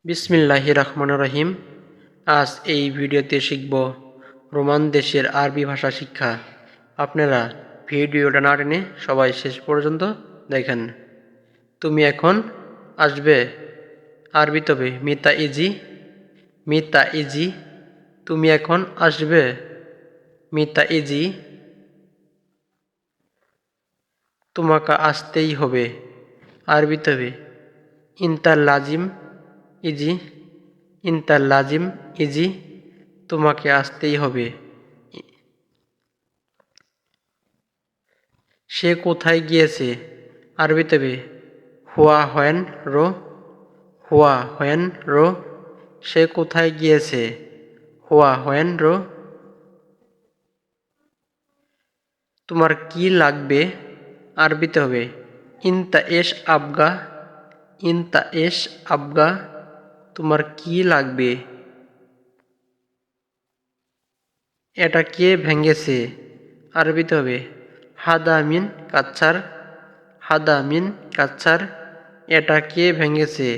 বিসমিল্লাহির রহমানির রহিম। আজ এই ভিডিওতে শিখব রোমান দেশের আরবি ভাষা শিক্ষা। আপনারা ভিডিওটা না টেনে সবাই শেষ পর্যন্ত দেখেন। তুমি এখন আসবে, আরবি তবে মিতা ইজি, মিতা ইজি। তুমি এখন আসবে, মিতা ইজি। তোমাকে আসতেই হবে, আরবি তবে ইন্তার লাজিম ইজি, ইন্তার লাজিম ইজি। তোমাকে আসতেই হবে। সে কোথায় গিয়েছে, আরবি তবে হুয়া হোয়েন রো, হুয়া হোয়েন রো। সে কোথায় গিয়েছে, হুয়া হোয়েন রো। তোমার কি লাগবে, আরবিতে হবে ইনতা এস আবগা, ইনতা এস আবগা। তোমার কি লাগবে। এটা কে ভেঙেছে, আরবিতে হবে হাদা মিন কাচ্চার, হাদা মিন কাচ্চার। এটা কে ভেঙেছে।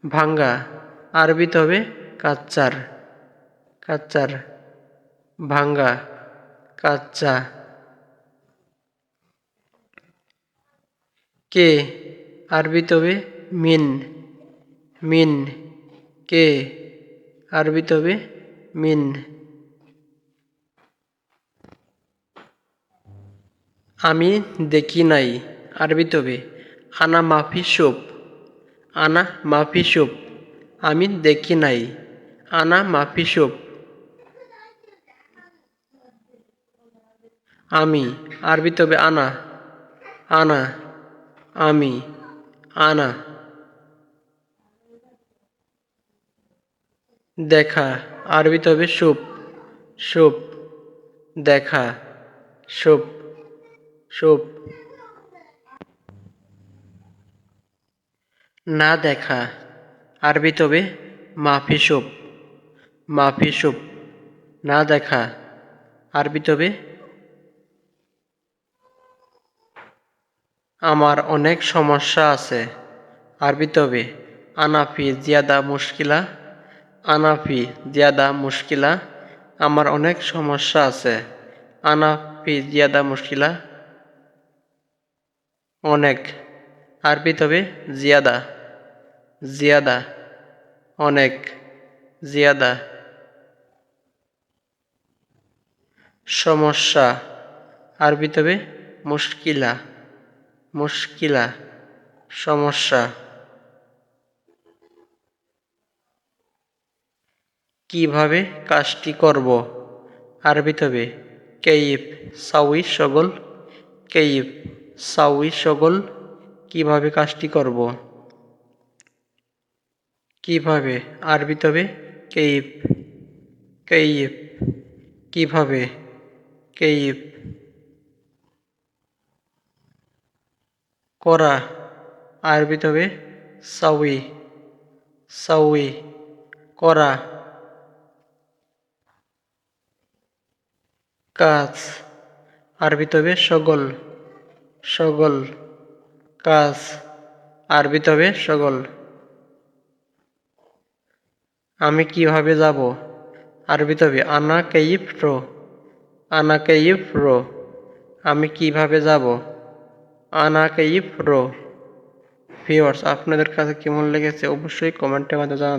ভাঙ্গা, আরবিতে হবে কাচ্চার, কাচ্চার। ভাঙ্গা, কাচ্চা। কে, আরবিতে হবে মিন, মিন। কে, আরবিতে হবে মিন। আমি দেখি নাই, আরবিতে হবে আনা মাফি সুপ, আনা মাফি সুপ। আমি দেখি নাই, আনা মাফি সুপ। আমি, আরবিতে হবে আনা, আনা। আমি, আনা। দেখা, আরবিতে হবে সুপ, সুপ। দেখা, সুপ, সুপ। না দেখা, আরবিতে হবে মাফি সুপ, মাফি সুপ। না দেখা, আরবিতে হবে আমার অনেক সমস্যা আছে, আরবিতে হবে আনাফি জিয়াদা মুশকিলা, আনাফি জিয়াদা মুশকিলা। আমার অনেক সমস্যা আছে, আনাফি জিয়াদা মুশকিলা। অনেক, আরবিতে হবে জিয়াদা, জিয়াদা। অনেক, জিয়াদা। সমস্যা, আরবিতে হবে মুশকিলা, মুশকিলা। সমস্যা। কিভাবে কাজটি করব, আরবিতে হবে কেইফ সাউই শগল, কেইফ সাউই শগল। কিভাবে কাজটি করব। কিভাবে, আরবিতে হবে কেইফ, কেইফ। কিভাবে, কেইফ। করা, আরবিতে হবে সাউই, সাউই। করা। কাজ, আরবিতে হবে শগল, শগল। কাজ, আরবিতে হবে শগল। আমি কিভাবে যাব, আরবিতে হবে আনা কাইফ রো, আনা কাইফ রো। আমি কিভাবে যাব, আনা কাইফ রো। ভিউয়ার্স, আপনাদের কাছে কেমন লেগেছে অবশ্যই কমেন্টের মাধ্যমে জানাবেন।